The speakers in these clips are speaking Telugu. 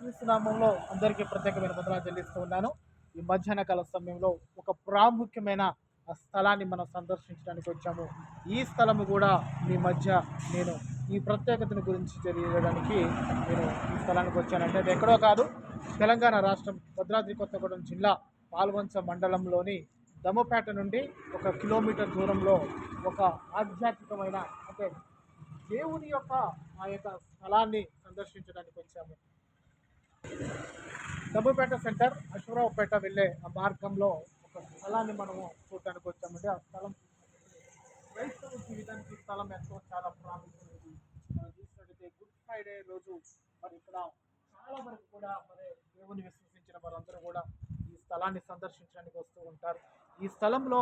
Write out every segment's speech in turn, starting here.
యేసుక్రీస్తు నామంలో అందరికీ ప్రత్యేకమైన వందనాలు చెల్లిస్తూ ఉన్నాను. ఈ మధ్యాహ్న కాల సమయంలో ఒక ప్రాముఖ్యమైన స్థలాన్ని మనం సందర్శించడానికి వచ్చాము. ఈ స్థలము కూడా మీ మధ్య నేను ఈ ప్రత్యేకతను గురించి తెలియజేయడానికి నేను ఈ స్థలానికి వచ్చానంటే అది ఎక్కడో కాదు, తెలంగాణ రాష్ట్రం భద్రాద్రి కొత్తగూడెం జిల్లా పాల్వంచ మండలంలోని దమ్మపేట నుండి 1 కిలోమీటర్ దూరంలో ఒక ఆధ్యాత్మికమైన అంటే దేవుని యొక్క ఆ యొక్క స్థలాన్ని సందర్శించడానికి వచ్చాము. దబ్బుపేట సెంటర్ అశ్వరావుపేట వెళ్ళే ఆ మార్గంలో ఒక స్థలాన్ని మనము చూడటానికి వచ్చామండి. ఆ స్థలం క్రైస్తవ జీవితానికి ఈ స్థలం ఎంతో చాలా ప్రాముఖ్యమైనది. మనం చూసినట్టయితే గుడ్ ఫ్రైడే రోజు మరి ఇక్కడ చాలా వరకు కూడా మరి దేవుని విశ్వసించిన వారందరూ కూడా ఈ స్థలాన్ని సందర్శించడానికి వస్తూ ఉంటారు. ఈ స్థలంలో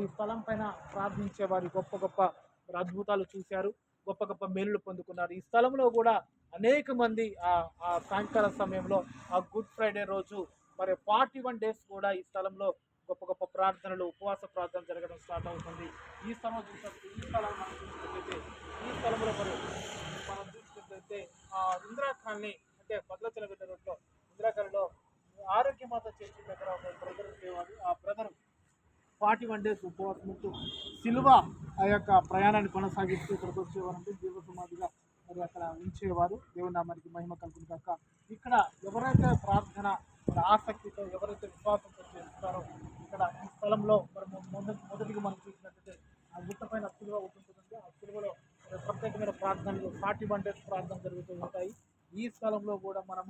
ఈ స్థలం పైన ప్రార్థించే వారి గొప్ప గొప్ప మరి అద్భుతాలు చూశారు, గొప్ప గొప్ప మేలులు పొందుకున్నారు. ఈ స్థలంలో కూడా అనేక మంది ఆ సాయంకాల సమయంలో ఆ గుడ్ ఫ్రైడే రోజు మరి 41 డేస్ కూడా ఈ స్థలంలో గొప్ప గొప్ప ప్రార్థనలు, ఉపవాస ప్రార్థన జరగడం స్టార్ట్ అవుతుంది. ఈ స్థలం చూసినట్టు ఈ స్థలం మనం చూసినట్లయితే ఈ స్థలంలో మనం చూసినట్లయితే ఆ ఇందిరా కాలనీ అంటే భద్రాచలం వెళ్ళే రోడ్లో ఇందిరా కాలనీలో ఆరోగ్యమాత చర్చి దగ్గర ఒక బ్రదర్ ఉండేవాడు. ఆ బ్రదర్ 41 డేస్ ఉపవాసం ఉంటూ సిలువ ఆ యొక్క ప్రయాణాన్ని కొనసాగిస్తూ ఇక్కడికి వచ్చేవారంటే జీవ సమాధిగా మరి అక్కడ ఉంచేవారు. దేవుని నామానికి మహిమ కలుగును కాక. ఇక్కడ ఎవరైతే ప్రార్థన మరి ఆసక్తితో ఎవరైతే విశ్వాసంతో చేస్తారో ఇక్కడ ఈ స్థలంలో మరి మొదటిగా మనం చూసినట్లయితే ఆ గుట్ట పైన సిలువ ఉంటుందంటే ఆ సిలువలో ప్రత్యేకమైన ప్రార్థనలు 41 డేస్ ప్రార్థన జరుగుతూ ఉంటాయి. ఈ స్థలంలో కూడా మనం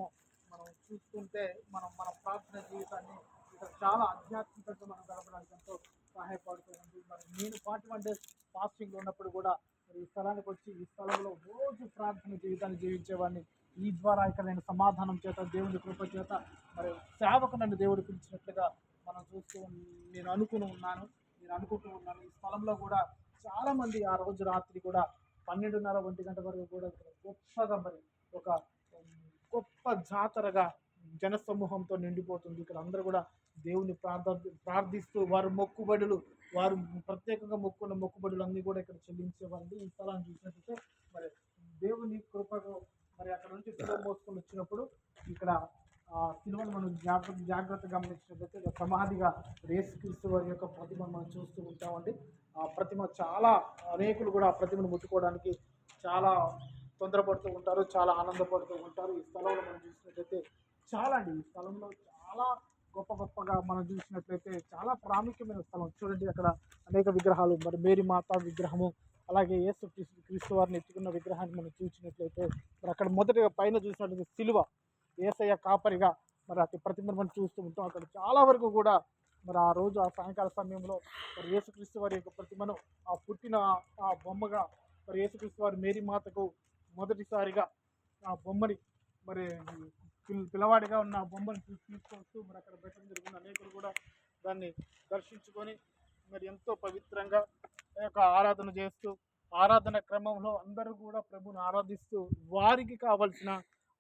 చూసుకుంటే మన ప్రార్థన జీవితాన్ని ఇక్కడ చాలా ఆధ్యాత్మికంగా మనం గడపడానికి ఎంతో సహాయపడుతూ ఉంది. మరి నేను 41 డేస్ ఫాస్టింగ్ ఉన్నప్పుడు కూడా మరి ఈ స్థలానికి వచ్చి ఈ స్థలంలో రోజు ప్రార్థన జీవితాన్ని జీవించేవాడిని. ఈ ద్వారా ఇక్కడ నేను సమాధానం చేత దేవుని కృప చేత మరి సేవకు నన్ను దేవుడు పిలిచినట్లుగా మనం నేను అనుకుంటూ ఉన్నాను. ఈ స్థలంలో కూడా చాలామంది ఆ రోజు రాత్రి కూడా 12:30, 1 గంట వరకు కూడా గొప్పగా మరి ఒక గొప్ప జాతరగా జనసమూహంతో నిండిపోతుంది. ఇక్కడ అందరూ కూడా దేవుని ప్రార్థిస్తూ వారు ప్రత్యేకంగా మొక్కున్న మొక్కుబడులు అన్నీ కూడా ఇక్కడ చెల్లించేవారండి. ఈ స్థలాన్ని చూసినట్లయితే మరి దేవుని కృపకు మరి అక్కడ నుంచి సిలువ మోసుకొని వచ్చినప్పుడు ఇక్కడ సిలువను మనం జాగ్రత్తగా గమనించినట్లయితే సమాధిగా యేసుక్రీస్తు వారి యొక్క ప్రతిమను మనం చూస్తూ ఉంటామండి. ఆ ప్రతిమ చాలా అనేకులు కూడా ఆ ప్రతిమను ముట్టుకోవడానికి చాలా తొందరపడుతూ ఉంటారు, చాలా ఆనందపడుతూ ఉంటారు. ఈ స్థలంలో మనం చూసినట్లయితే ఈ స్థలంలో చాలా గొప్పగా మనం చూసినట్లయితే చాలా ప్రాముఖ్యమైన స్థలం. చూడండి అక్కడ అనేక విగ్రహాలు, మరి మేరీ మాత విగ్రహము, అలాగే యేసు క్రీస్తు వారిని ఎత్తుకున్న విగ్రహాన్ని మనం చూసినట్లయితే మరి అక్కడ మొదటిగా పైన చూసినట్లయితే సిలువ, యేసయ్య కాపరిగా మరి అతి ప్రతిమను మనం చూస్తూ ఉంటాం. అక్కడ చాలా వరకు కూడా మరి ఆ రోజు ఆ సాయంకాల సమయంలో మరి యేసుక్రీస్తు వారి యొక్క ప్రతిమను ఆ పుట్టిన ఆ బొమ్మగా మరి యేసుక్రీస్తు వారి మేరీ మాతకు మొదటిసారిగా ఆ బొమ్మని మరి పిల్లవాడిగా ఉన్న బొమ్మను తీసుకొస్తూ మరి అక్కడ పెట్టడం జరిగింది. అనేకులు కూడా దాన్ని దర్శించుకొని మరి ఎంతో పవిత్రంగా యొక్క ఆరాధన చేస్తూ ఆరాధన క్రమంలో అందరూ కూడా ప్రభుని ఆరాధిస్తూ వారికి కావలసిన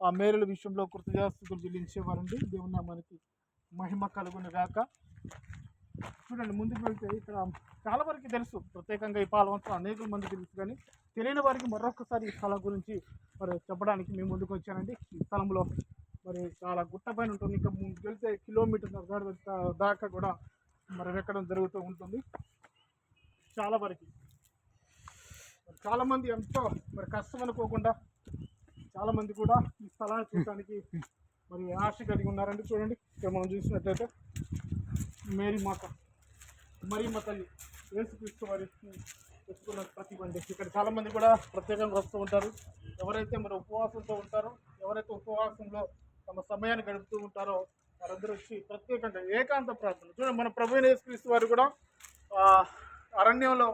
ఆ మేలుల విషయంలో కృతజ్ఞతాస్తుతులు చెల్లించేవారండి. దేవుని నామానికి మహిమ కలుగును గాక. చూడండి ముందుకు వెళ్తే ఇక్కడ చాలా వరకు తెలుసు, ప్రత్యేకంగా ఈ పాల్వంచ అనేక మంది తెలుసు, కానీ తెలియని వారికి మరొకసారి ఈ స్థలం గురించి మరి చెప్పడానికి మేము ముందుకు వచ్చానండి. ఈ స్థలంలో మరి చాలా గుట్ట పైన ఉంటుంది. ఇంకా వెళ్తే కిలోమీటర్ దాకా కూడా మరి ఎక్కడం జరుగుతూ ఉంటుంది. చాలా వరకు చాలామంది ఎంతో మరి కష్టం అనుకోకుండా చాలామంది కూడా ఈ స్థలాన్ని చూడటానికి మరి ఆశ కలిగి ఉన్నారండి. చూడండి ఇక్కడ మనం చూసినట్లయితే మరియమ్మ తల్లి యేసుక్రీస్తు వారికి ఎత్తుకున్న ప్రతిబండి ఇక్కడ చాలామంది కూడా ప్రత్యేకంగా వస్తూ ఉంటారు. ఎవరైతే మరి ఉపవాసంతో ఉంటారో, ఎవరైతే ఉపవాసంలో తమ సమయాన్ని గడుపుతూ ఉంటారో వారందరూ వచ్చి ప్రత్యేకంగా ఏకాంత ప్రార్థన. చూడండి మన ప్రభువైన యేసుక్రీస్తు వారు కూడా అరణ్యంలో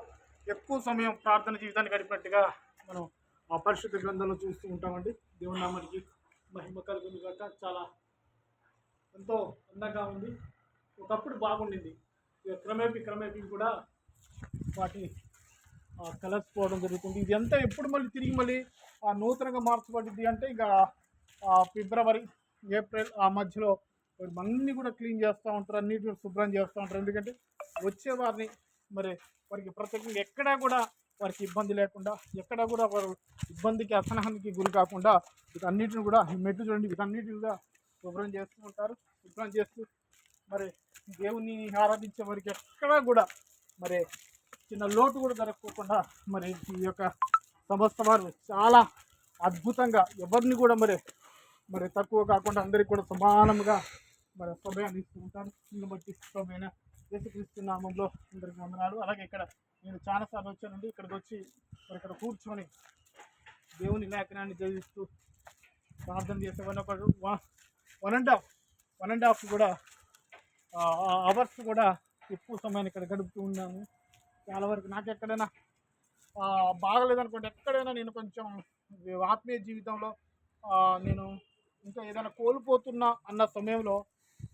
ఎక్కువ సమయం ప్రార్థన జీవితాన్ని గడిపినట్టుగా మనం ఆ పరిశుద్ధ గ్రంథంలో చూస్తూ ఉంటామండి. దేవుని నామానికి మహిమ కలుగును గాక. చాలా ఎంతో అందంగా ఉంది. ఒకప్పుడు బాగుండింది, క్రమేపీ కూడా వాటి కలర్స్ పోవడం జరుగుతుంది. ఇది అంతా ఎప్పుడు తిరిగి నూతనంగా మార్చబడింది అంటే ఇక ఫిబ్రవరి, ఏప్రిల్ ఆ మధ్యలో అన్నీ కూడా క్లీన్ చేస్తూ ఉంటారు, అన్నిటి శుభ్రం చేస్తూ ఉంటారు. ఎందుకంటే వచ్చే వారిని మరి వారికి ప్రత్యేకంగా ఎక్కడా కూడా వారికి ఇబ్బంది లేకుండా, ఎక్కడ కూడా వారు ఇబ్బందికి అసహనానికి గురి కాకుండా వీటన్నిటిని కూడా ఈ మెట్లు చూడండి, వీటన్నిటిని కూడా శుభ్రం చేస్తూ ఉంటారు. శుభ్రం చేస్తూ మరి దేవుని ఆరాధించే వారికి ఎక్కడా కూడా మరి చిన్న లోటు కూడా జరగకోకుండా మరి ఈ యొక్క సంస్థ వారు చాలా అద్భుతంగా ఎవరిని కూడా మరి తక్కువ కాకుండా అందరికీ కూడా సమానంగా మరి సమయాన్ని ఇస్తూ ఉంటారు. దీన్ని బట్టి సమయమైన యేసుక్రీస్తు నామంలో అందరికీ వందనాలు. అలాగే ఇక్కడ నేను చాలాసార్లు వచ్చానండి. ఇక్కడికి వచ్చి మరి ఇక్కడ కూర్చొని దేవుని లేఖనాన్ని చదివిస్తూ ప్రార్థన చేసే వన్ అండ్ హాఫ్ కూడా అవర్స్ కూడా ఎక్కువ సమయాన్ని ఇక్కడ గడుపుతూ ఉన్నాను. చాలా వరకు నాకు ఎక్కడైనా బాగలేదనుకోండి, ఎక్కడైనా నేను కొంచెం ఆత్మీయ జీవితంలో నేను ఇంకా ఏదైనా కోల్పోతున్నా అన్న సమయంలో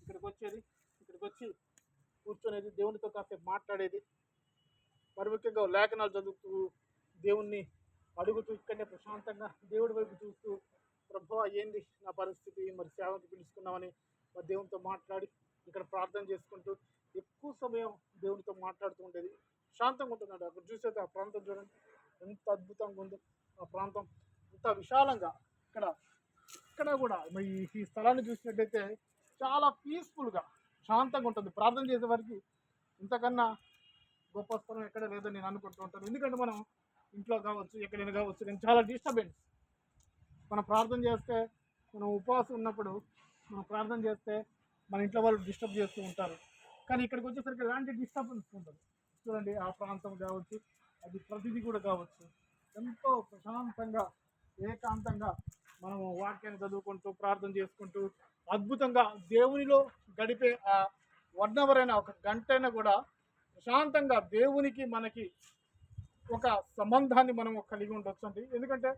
ఇక్కడికి వచ్చి కూర్చొనేది, దేవునితో కాసేపు మాట్లాడేది, మరి ముఖ్యంగా లేఖనాలు చదువుతూ దేవుణ్ణి అడుగుతూ ఇక్కడనే ప్రశాంతంగా దేవుడి వైపు చూస్తూ ప్రభువా ఏంది నా పరిస్థితి, మరి సేవకి పిలుచుకున్నామని మరి దేవునితో మాట్లాడి ఇక్కడ ప్రార్థన చేసుకుంటూ ఎక్కువ సమయం దేవునితో మాట్లాడుతూ ఉండేది. శాంతంగా ఉంటున్నాడు. అక్కడ చూసేది ఆ ప్రాంతం చూడండి ఎంత అద్భుతంగా ఉందో. ఆ ప్రాంతం ఎంత విశాలంగా ఇక్కడ కూడా మరి ఈ స్థలాన్ని చూసినట్టయితే చాలా పీస్ఫుల్గా శాంతంగా ఉంటుంది. ప్రార్థన చేసే వారికి ఇంతకన్నా గొప్ప స్థలం ఎక్కడ లేదని నేను అనుకుంటూ ఉంటాను. ఎందుకంటే మనం ఇంట్లో కావచ్చు, ఎక్కడైనా కావచ్చు, కానీ చాలా డిస్టర్బెన్స్. మనం ప్రార్థన చేస్తే, మనం ఉపవాసం ఉన్నప్పుడు మనం ప్రార్థన చేస్తే మన ఇంట్లో వాళ్ళు డిస్టర్బ్ చేస్తూ ఉంటారు. కానీ ఇక్కడికి వచ్చేసరికి ఎలాంటి డిస్టర్బెన్స్ ఉంటుంది. చూడండి ఆ ప్రాంతం కావచ్చు, అది ప్రతిదీ కూడా కావచ్చు, ఎంతో ప్రశాంతంగా ఏకాంతంగా మనము వాక్యాన్ని చదువుకుంటూ ప్రార్థన చేసుకుంటూ అద్భుతంగా దేవునిలో గడిపే ఆ 1 అవర్ అయినా, ఒక గంట అయినా కూడా ప్రశాంతంగా దేవునికి మనకి ఒక సంబంధాన్ని మనం కలిగి ఉండొచ్చు అండి. ఎందుకంటే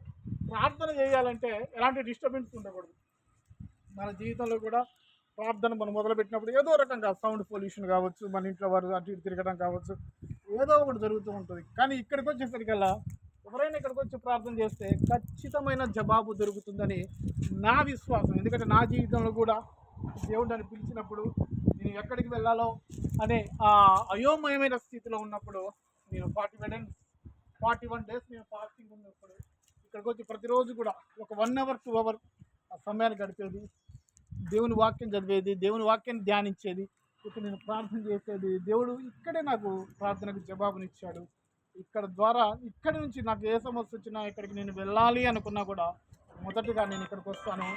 ప్రార్థన చేయాలంటే ఎలాంటి డిస్టర్బెన్స్ ఉండకూడదు. మన జీవితంలో కూడా ప్రార్థన మనం మొదలుపెట్టినప్పుడు ఏదో రకంగా సౌండ్ పొల్యూషన్ కావచ్చు, మన ఇంట్లో వారు అటు ఇటు తిరగడం కావచ్చు, ఏదో ఒకటి జరుగుతూ ఉంటుంది. కానీ ఇక్కడికి వచ్చేసరికల్లా ఎవరైనా ఇక్కడికి వచ్చి ప్రార్థన చేస్తే ఖచ్చితమైన జవాబు దొరుకుతుందని నా విశ్వాసం. ఎందుకంటే నా జీవితంలో కూడా దేవుడు నన్ను పిలిచినప్పుడు నేను ఎక్కడికి వెళ్ళాలో అనే ఆ అయోమయమైన స్థితిలో ఉన్నప్పుడు, నేను 41 days నేను ఫాస్టింగ్ ఉన్నప్పుడు ఇక్కడికి వచ్చి ప్రతిరోజు కూడా ఒక 1 hour 2 hours ఆ సమయాన్ని గడిపేది, దేవుని వాక్యం చదివేది, దేవుని వాక్యాన్ని ధ్యానించేది, ఇక్కడ నేను ప్రార్థన చేసేది. దేవుడు ఇక్కడే నాకు ప్రార్థనకు జవాబునిచ్చాడు. ఇక్కడి నుంచి నాకు ఏ సమస్య వచ్చినా, ఇక్కడికి నేను వెళ్ళాలి అనుకున్నా కూడా మొదటగా నేను ఇక్కడికి వస్తాను,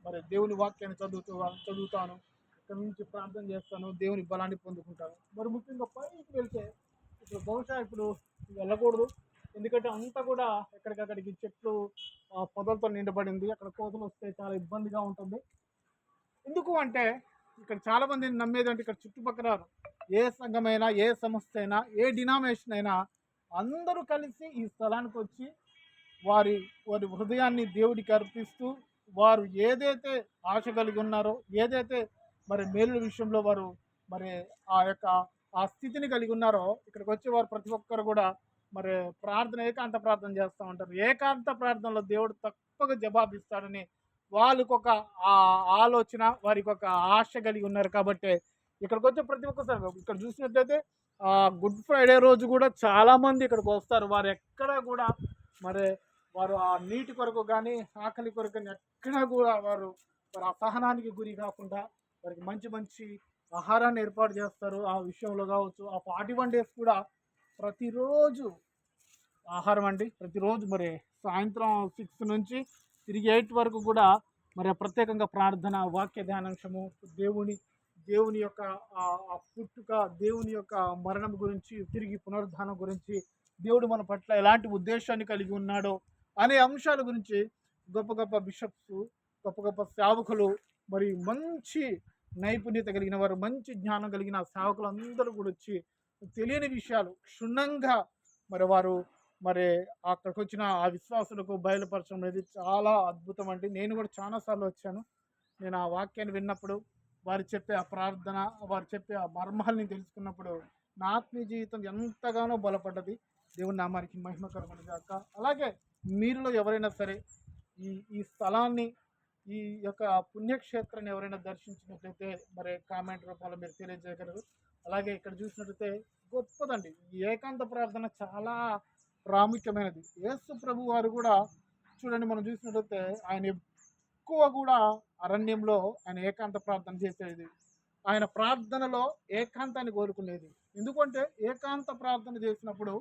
మరి దేవుని వాక్యాన్ని చదువుతాను, ఇక్కడ నుంచి ప్రార్థన చేస్తాను, దేవుని బలాన్ని పొందుకుంటాను. మరి ముఖ్యంగా పైకి వెళ్తే ఇప్పుడు బహుశా ఇప్పుడు వెళ్ళకూడదు, ఎందుకంటే అంతా కూడా ఎక్కడికక్కడికి చెట్లు పొదలతో నిండబడింది. అక్కడ కోతలు వస్తే చాలా ఇబ్బందిగా ఉంటుంది. ఎందుకు అంటే ఇక్కడ చాలామంది నమ్మేది అంటే ఇక్కడ చుట్టుపక్కల ఏ సంఘమైనా, ఏ సంస్థ అయినా, ఏ డినామినేషన్ అయినా అందరూ కలిసి ఈ స్థలానికి వచ్చి వారి హృదయాన్ని దేవుడికి అర్పిస్తూ, వారు ఏదైతే ఆశ కలిగి ఉన్నారో, ఏదైతే మరి మేలుల విషయంలో వారు మరి ఆ స్థితిని కలిగి ఉన్నారో, ఇక్కడికి వచ్చి వారు ప్రతి ఒక్కరు కూడా మరి ఏకాంత ప్రార్థన చేస్తూ ఉంటారు. ఏకాంత ప్రార్థనలో దేవుడు తప్పక జవాబిస్తాడని వాళ్ళకు ఒక ఆలోచన, వారికి ఒక ఆశ కలిగి ఉన్నారు. కాబట్టి ఇక్కడికి వచ్చే ప్రతి ఒక్కసారి ఇక్కడ చూసినట్లయితే గుడ్ ఫ్రైడే రోజు కూడా చాలామంది ఇక్కడికి వస్తారు. వారు ఎక్కడ కూడా వారు ఆ నీటి కొరకు కానీ, ఆకలి కొరకు కానీ ఎక్కడా కూడా వారు అసహనానికి గురి కాకుండా వారికి మంచి ఆహారాన్ని ఏర్పాటు చేస్తారు. ఆ విషయంలో కావచ్చు, ఆ 41 days కూడా ప్రతిరోజు ఆహారం అండి. ప్రతిరోజు మరి సాయంత్రం 6 నుంచి తిరిగి 8 వరకు కూడా మరి ప్రత్యేకంగా ప్రార్థన, వాక్య ధ్యానాంశము, దేవుని యొక్క పుట్టుక, దేవుని యొక్క మరణం గురించి, తిరిగి పునరుద్ధానం గురించి, దేవుడు మన పట్ల ఎలాంటి ఉద్దేశాన్ని కలిగి ఉన్నాడో అనే అంశాల గురించి గొప్ప గొప్ప బిషప్స్, గొప్ప గొప్ప సేవకులు, మరి మంచి నైపుణ్యత కలిగిన వారు, మంచి జ్ఞానం కలిగిన సేవకులు అందరూ కూడా వచ్చి తెలియని విషయాలు క్షుణ్ణంగా వారు అక్కడికి వచ్చిన ఆ విశ్వాసులకు బయలుపరచడం అనేది చాలా అద్భుతం అండి. నేను కూడా చాలాసార్లు వచ్చాను. నేను ఆ వాక్యాన్ని విన్నప్పుడు, వారు చెప్పే ఆ ప్రార్థన, వారు చెప్పే ఆ మర్మాలని తెలుసుకున్నప్పుడు నా ఆత్మీయ జీవితం ఎంతగానో బలపడ్డది. దేవుని నామానికి మహిమకరమైన గాక. అలాగే మీరులో ఎవరైనా సరే ఈ స్థలాన్ని, ఈ యొక్క పుణ్యక్షేత్రాన్ని ఎవరైనా దర్శించినట్లయితే మరి కామెంట్ రూపంలో మీరు తెలియజేయగలరు. అలాగే ఇక్కడ చూసినట్లయితే గొప్పదండి. ఈ ఏకాంత ప్రార్థన చాలా ప్రాముఖ్యమైనది. యేసు ప్రభు వారు కూడా చూడండి, మనం చూసినట్లయితే ఆయన ఎక్కువ కూడా అరణ్యంలో ఆయన ఏకాంత ప్రార్థన చేసేది. ఆయన ప్రార్థనలో ఏకాంతాన్ని కోరుకునేది. ఎందుకంటే ఏకాంత ప్రార్థన చేసినప్పుడు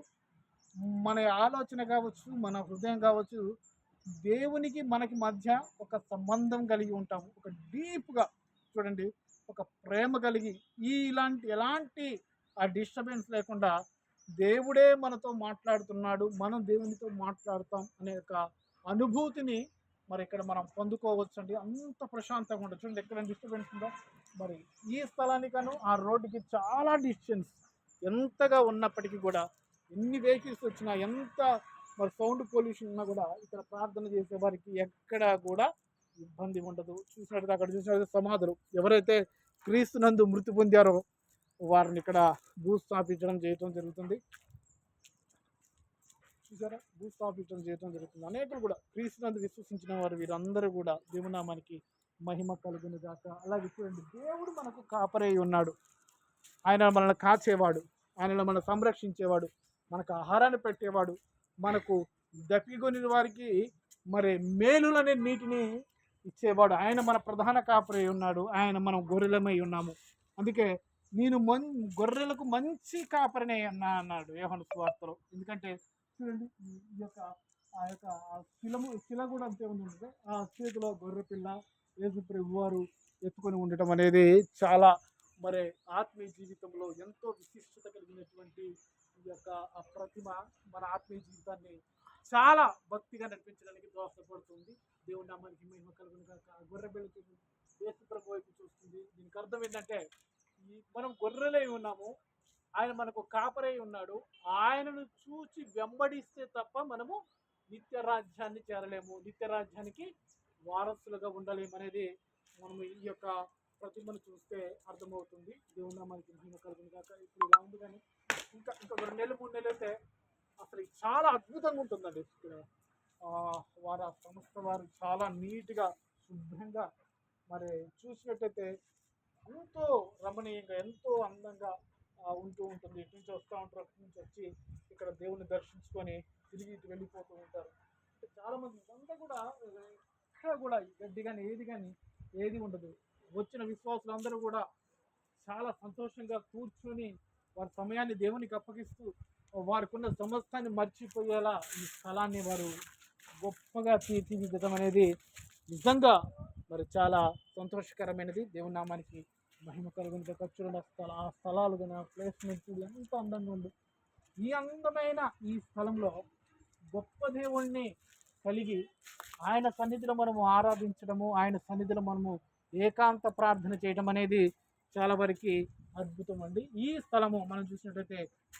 మన ఆలోచన కావచ్చు, మన హృదయం కావచ్చు, దేవునికి మనకి మధ్య ఒక సంబంధం కలిగి ఉంటాము. ఒక డీప్గా చూడండి, ఒక ప్రేమ కలిగి ఇలాంటి ఎలాంటి ఆ డిస్టర్బెన్స్ లేకుండా దేవుడే మనతో మాట్లాడుతున్నాడు, మనం దేవునితో మాట్లాడతాం అనే ఒక అనుభూతిని మరి ఇక్కడ మనం పొందుకోవచ్చు అండి. అంత ప్రశాంతంగా ఉంటుంది. చూడండి, ఎక్కడ డిస్టర్బెన్స్ ఉందో. మరి ఈ స్థలానికను ఆ రోడ్డుకి చాలా డిస్టెన్స్ ఎంతగా ఉన్నప్పటికీ కూడా, ఎన్ని వెహికల్స్ వచ్చినా, ఎంత మరి సౌండ్ పొల్యూషన్ ఉన్నా కూడా ఇక్కడ ప్రార్థన చేసే వారికి ఎక్కడ కూడా ఇబ్బంది ఉండదు. చూసినట్టు అక్కడ చూసినట్టు సమాధులు, ఎవరైతే క్రీస్తునందు మృతి పొందారో వారిని ఇక్కడ భూస్థాపించడం చేయటం జరుగుతుంది. చూసారా, భూస్థాపించడం చేయటం జరుగుతుంది. అనేకులు కూడా క్రీస్తునందు విశ్వసించిన వారు వీరందరూ కూడా దేవునామానికి మహిమ కలుగును గాక. అలాగే చూడండి, దేవుడు మనకు కాపరై ఉన్నాడు. ఆయన మనల్ని కాచేవాడు, ఆయన మనల్ని సంరక్షించేవాడు, మనకు ఆహారాన్ని పెట్టేవాడు, మనకు దప్పిగొని వారికి మరి మేలులనే నీటిని ఇచ్చేవాడు. ఆయన మన ప్రధాన కాపరై ఉన్నాడు. ఆయన మనం గొర్రెలమై ఉన్నాము. అందుకే నేను గొర్రెలకు మంచి కాపరినే అన్నాడు యోహాను సువార్తలో. ఎందుకంటే చూడండి, ఈ యొక్క ఆ యొక్క శిల కూడా అంతే ఉంటుంది. ఆ చేతిలో గొర్రె పిల్ల యేసు ప్రభు వారు ఎత్తుకొని ఉండటం అనేది చాలా మరి ఆత్మీయ జీవితంలో ఎంతో విశిష్టత కలిగినటువంటి ఈ యొక్క ఆ ప్రతిమ మన ఆత్మీయ జీవితాన్ని చాలా భక్తిగా నడిపించడానికి దోహదపడుతుంది. దేవుని నామానికి మహిమ కలుగును గాక. గొర్రె పిల్ల యేసు ప్రభు వైపు చూస్తుంది. దీనికి అర్థం ఏంటంటే, మనం గొర్రెలై ఉన్నాము, ఆయన మనకు కాపరై ఉన్నాడు. ఆయనను చూచి వెంబడిస్తే తప్ప మనము నిత్య రాజ్యాన్ని చేరలేము, నిత్య రాజ్యానికి వారసులుగా ఉండలేము అనేది మనము ఈ యొక్క ప్రతిమను చూస్తే అర్థమవుతుంది. దేవుని నామానికి మహిమ కలుగును గాక. ఇప్పుడు ఇలా ఉంది, కానీ ఇంకా 2 నెలలు 3 నెలలు అయితే అసలు చాలా అద్భుతంగా ఉంటుందండి. ఇక్కడ వారు ఆ సంస్థ వారు చాలా నీట్గా శుభ్రంగా మరి చూసినట్టయితే ఎంతో రమణీయంగా, ఎంతో అందంగా ఉంటూ ఉంటుంది. ఇటు నుంచి వస్తూ ఉంటారు, అటు నుంచి వచ్చి ఇక్కడ దేవుని దర్శించుకొని తిరిగి ఇటు వెళ్ళిపోతూ ఉంటారు. చాలామంది అంతా కూడా ఎక్కడ కూడా గడ్డి కానీ ఏది ఉండదు. వచ్చిన విశ్వాసులు అందరూ కూడా చాలా సంతోషంగా కూర్చొని వారి సమయాన్ని దేవునికి అప్పగిస్తూ వారికి ఉన్న సమస్తాన్ని మర్చిపోయేలా ఈ స్థలాన్ని వారు గొప్పగా తీర్చిదిద్దడం అనేది నిజంగా మరి చాలా సంతోషకరమైనది. దేవుని నామానికి మహిమ కలుగును గాక. చూడండి, ఆ స్థలాలు కానీ ఆ ప్లేస్మెంట్ ఎంత అందంగా ఉంది. ఈ అందమైన ఈ స్థలంలో గొప్ప దేవుణ్ణి కలిగి ఆయన సన్నిధిలో మనము ఆరాధించడము, ఆయన సన్నిధిలో మనము ఏకాంత ప్రార్థన చేయడం అనేది చాలా వరకు అద్భుతం అండి. ఈ స్థలము మనం చూసినట్టయితే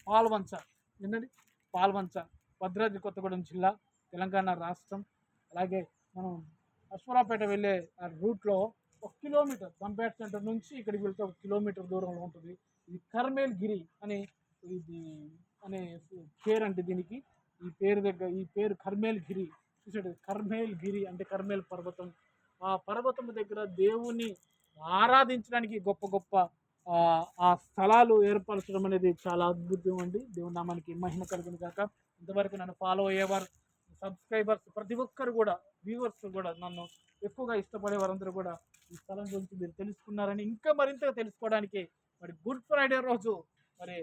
పాల్వంచ, ఏంటండి పాల్వంచ, భద్రాద్రి కొత్తగూడెం జిల్లా, తెలంగాణ రాష్ట్రం. అలాగే మనం అశ్వరాపేట వెళ్ళే రూట్లో 1 కిలోమీటర్, దంపేట సెంటర్ నుంచి ఇక్కడికి వెళ్తే 1 కిలోమీటర్ దూరంలో ఉంటుంది. ఇది కర్మేల్ గిరి అనే పేరు అంటే దీనికి ఈ పేరు కర్మేల్ గిరి. చూసాడు, కర్మేల్ గిరి అంటే కర్మేల్ పర్వతం. ఆ పర్వతం దగ్గర దేవుని ఆరాధించడానికి గొప్ప ఆ స్థలాలు ఏర్పరచడం అనేది చాలా అద్భుతం అండి. దేవుని నామానికి మహిమ కలుగును గాక. ఇంతవరకు నన్ను ఫాలో అయ్యేవారు, సబ్స్క్రైబర్స్ ప్రతి ఒక్కరు కూడా, వ్యూవర్స్ కూడా, నన్ను ఎక్కువగా ఇష్టపడే వారందరూ కూడా ఈ స్థలం గురించి మీరు తెలుసుకున్నారని, ఇంకా మరింతగా తెలుసుకోవడానికి మరి గుడ్ ఫ్రైడే రోజు మరి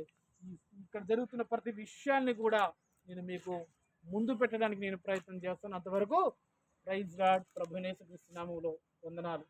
ఇక్కడ జరుగుతున్న ప్రతి విషయాన్ని కూడా నేను మీకు ముందు పెట్టడానికి నేను ప్రయత్నం చేస్తాను. అంతవరకు ప్రైజ్ లార్డ్. ప్రభువైన యేసుక్రీస్తు నామములో వందనాలు.